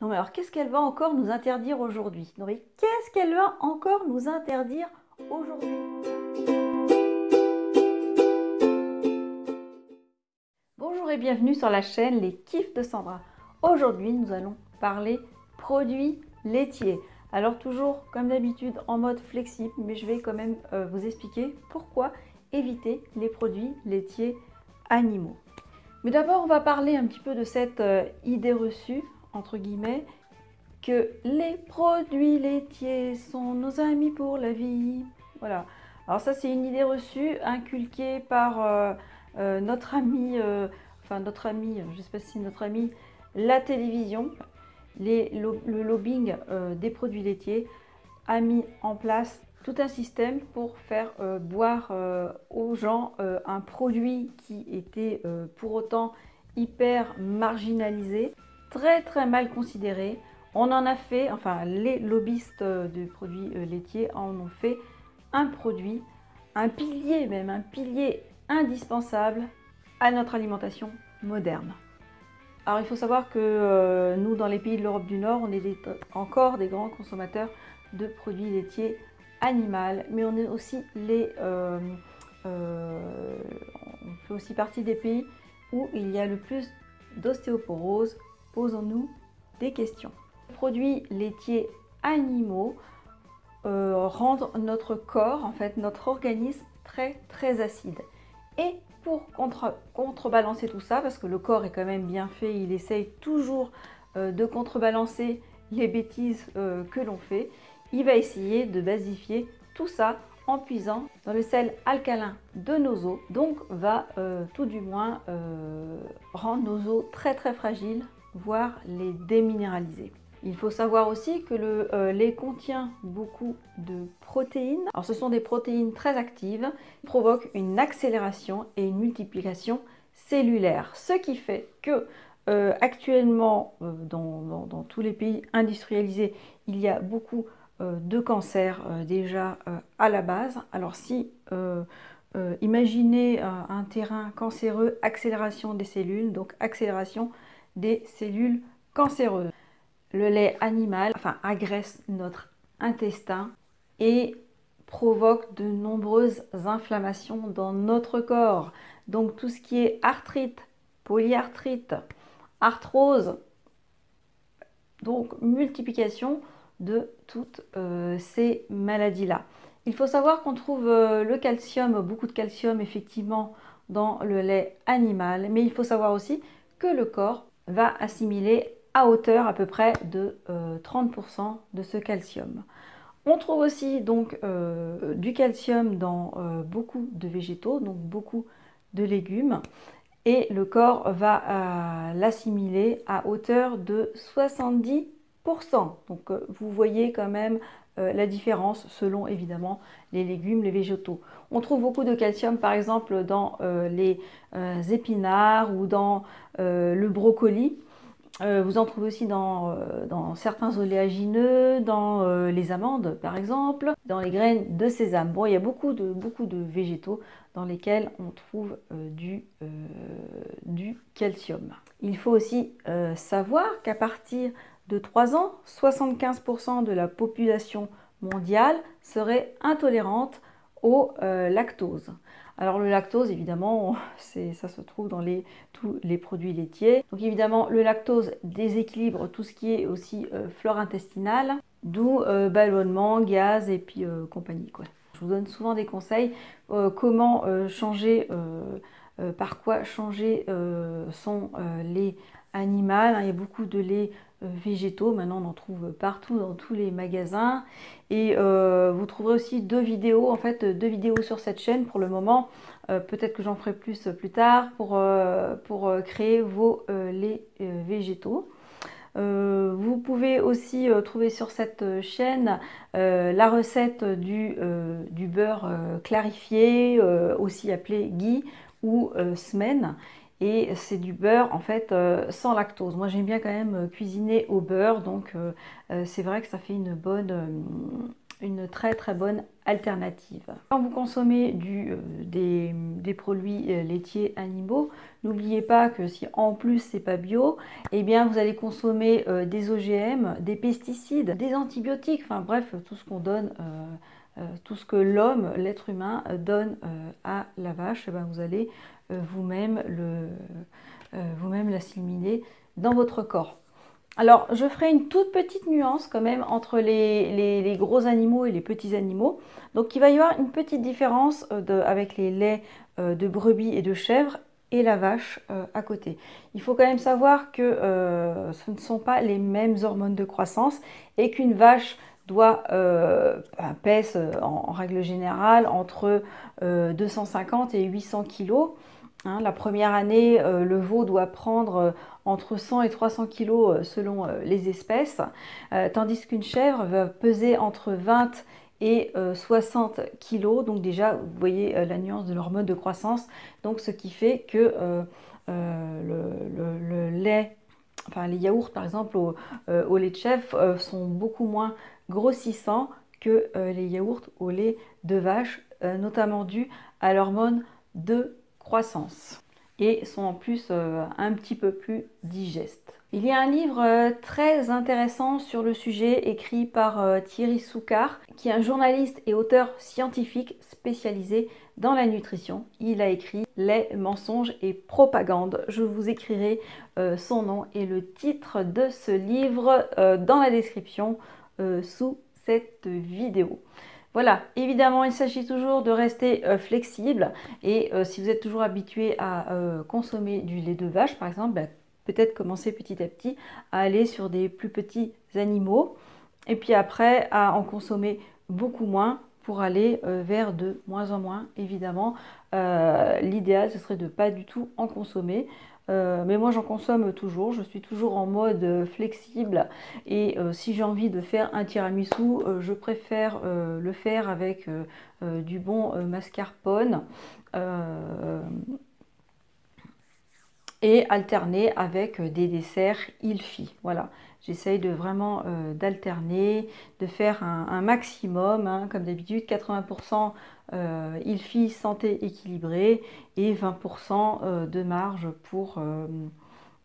Non mais alors qu'est-ce qu'elle va encore nous interdire aujourd'hui? Non mais qu'est-ce qu'elle va encore nous interdire aujourd'hui? Bonjour et bienvenue sur la chaîne Les Kiffs de Sandra. Aujourd'hui nous allons parler produits laitiers. Alors toujours comme d'habitude en mode flexible, mais je vais quand même vous expliquer pourquoi éviter les produits laitiers animaux. Mais d'abord on va parler un petit peu de cette idée reçue, entre guillemets, que les produits laitiers sont nos amis pour la vie. Voilà. Alors ça c'est une idée reçue inculquée par notre ami, je ne sais pas si c'est notre ami, la télévision. Le lobbying des produits laitiers a mis en place tout un système pour faire boire aux gens un produit qui était pour autant hyper marginalisé, très très mal considéré. On en a fait, enfin les lobbyistes de produits laitiers en ont fait un produit, un pilier même, un pilier indispensable à notre alimentation moderne. Alors il faut savoir que nous, dans les pays de l'Europe du Nord, on est encore des grands consommateurs de produits laitiers animaux, mais on est aussi on fait aussi partie des pays où il y a le plus d'ostéoporose. Posons-nous des questions. Les produits laitiers animaux rendent notre corps, en fait notre organisme, très très acide. Et pour contrebalancer tout ça, parce que le corps est quand même bien fait, il essaye toujours de contrebalancer les bêtises que l'on fait, il va essayer de basifier tout ça en puisant dans le sel alcalin de nos os, donc va tout du moins rendre nos os très très fragiles, voire les déminéraliser. Il faut savoir aussi que le lait contient beaucoup de protéines. Alors ce sont des protéines très actives qui provoquent une accélération et une multiplication cellulaire. Ce qui fait que actuellement dans tous les pays industrialisés, il y a beaucoup de cancers déjà à la base. Alors si imaginez un terrain cancéreux, accélération des cellules, donc accélération des cellules cancéreuses. Le lait animal agresse notre intestin et provoque de nombreuses inflammations dans notre corps. Donc tout ce qui est arthrite, polyarthrite, arthrose, donc multiplication de toutes ces maladies-là. Il faut savoir qu'on trouve le calcium, beaucoup de calcium effectivement dans le lait animal, mais il faut savoir aussi que le corps va assimiler à hauteur à peu près de 30% de ce calcium. On trouve aussi donc du calcium dans beaucoup de végétaux, donc beaucoup de légumes, et le corps va l'assimiler à hauteur de 70%. Donc vous voyez quand même la différence selon évidemment les légumes, les végétaux. On trouve beaucoup de calcium par exemple dans les épinards ou dans le brocoli. Vous en trouvez aussi dans certains oléagineux, dans les amandes par exemple, dans les graines de sésame. Bon, il y a beaucoup de végétaux dans lesquels on trouve du calcium. Il faut aussi savoir qu'à partir de 3 ans, 75% de la population mondiale serait intolérante au lactose. Alors le lactose, évidemment, ça se trouve dans tous les produits laitiers. Donc évidemment, le lactose déséquilibre tout ce qui est aussi flore intestinale, d'où ballonnement, gaz et puis compagnie, quoi. Je vous donne souvent des conseils, comment changer, par quoi changer son lait animal. Il y a beaucoup de lait végétaux, maintenant on en trouve partout dans tous les magasins. Et vous trouverez aussi deux vidéos sur cette chaîne pour le moment. Peut-être que j'en ferai plus tard pour créer vos laits végétaux. Vous pouvez aussi trouver sur cette chaîne la recette du beurre clarifié, aussi appelé ghee ou semaine. Et c'est du beurre en fait sans lactose. Moi j'aime bien quand même cuisiner au beurre, donc c'est vrai que ça fait une très très bonne alternative. Quand vous consommez des produits laitiers animaux, n'oubliez pas que si en plus c'est pas bio, eh bien vous allez consommer des OGM, des pesticides, des antibiotiques, enfin bref, tout ce qu'on donne, tout ce que l'homme, l'être humain donne à la vache, eh bien, vous allez vous-même l'assimiler dans votre corps. Alors, je ferai une toute petite nuance quand même entre les gros animaux et les petits animaux. Donc, il va y avoir une petite différence avec les laits de brebis et de chèvres et la vache à côté. Il faut quand même savoir que ce ne sont pas les mêmes hormones de croissance et qu'une vache pèse en règle générale entre 250 et 800 kg. Hein, la première année, le veau doit prendre entre 100 et 300 kg selon les espèces, tandis qu'une chèvre va peser entre 20 et 60 kg. Donc déjà, vous voyez la nuance de l'hormone de croissance. Donc ce qui fait que le lait, enfin les yaourts par exemple au lait de chèvre sont beaucoup moins grossissants que les yaourts au lait de vache, notamment dû à l'hormone de croissance et sont en plus un petit peu plus digestes. Il y a un livre très intéressant sur le sujet écrit par Thierry Soucard, qui est un journaliste et auteur scientifique spécialisé dans la nutrition. Il a écrit Les mensonges et propagande. Je vous écrirai son nom et le titre de ce livre dans la description sous cette vidéo. Voilà, évidemment, il s'agit toujours de rester flexible et si vous êtes toujours habitué à consommer du lait de vache, par exemple, bah, peut-être commencer petit à petit à aller sur des plus petits animaux et puis après à en consommer beaucoup moins pour aller vers de moins en moins, évidemment. L'idéal, ce serait de ne pas du tout en consommer. Mais moi j'en consomme toujours, je suis toujours en mode flexible et si j'ai envie de faire un tiramisu, je préfère le faire avec du bon mascarpone et alterner avec des desserts il-fi. Voilà, j'essaye de vraiment d'alterner, de faire un maximum, hein, comme d'habitude, 80% il-fi santé équilibrée et 20% de marge pour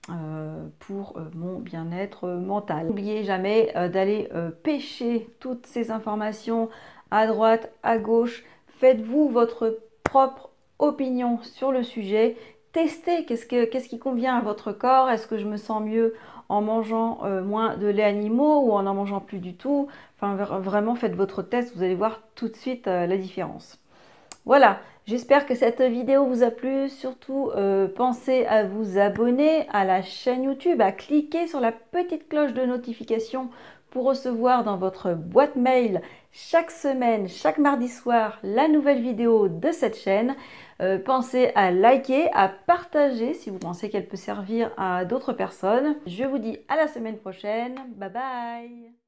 mon bien-être mental. N'oubliez jamais d'aller pêcher toutes ces informations à droite, à gauche. Faites-vous votre propre opinion sur le sujet. Testez qu'est-ce qui convient à votre corps. Est-ce que je me sens mieux en mangeant moins de lait animaux ou en mangeant plus du tout? Enfin, vraiment, faites votre test. Vous allez voir tout de suite la différence. Voilà, j'espère que cette vidéo vous a plu. Surtout, pensez à vous abonner à la chaîne YouTube, à cliquer sur la petite cloche de notification pour recevoir dans votre boîte mail chaque semaine, chaque mardi soir, la nouvelle vidéo de cette chaîne. Pensez à liker, à partager si vous pensez qu'elle peut servir à d'autres personnes. Je vous dis à la semaine prochaine. Bye bye!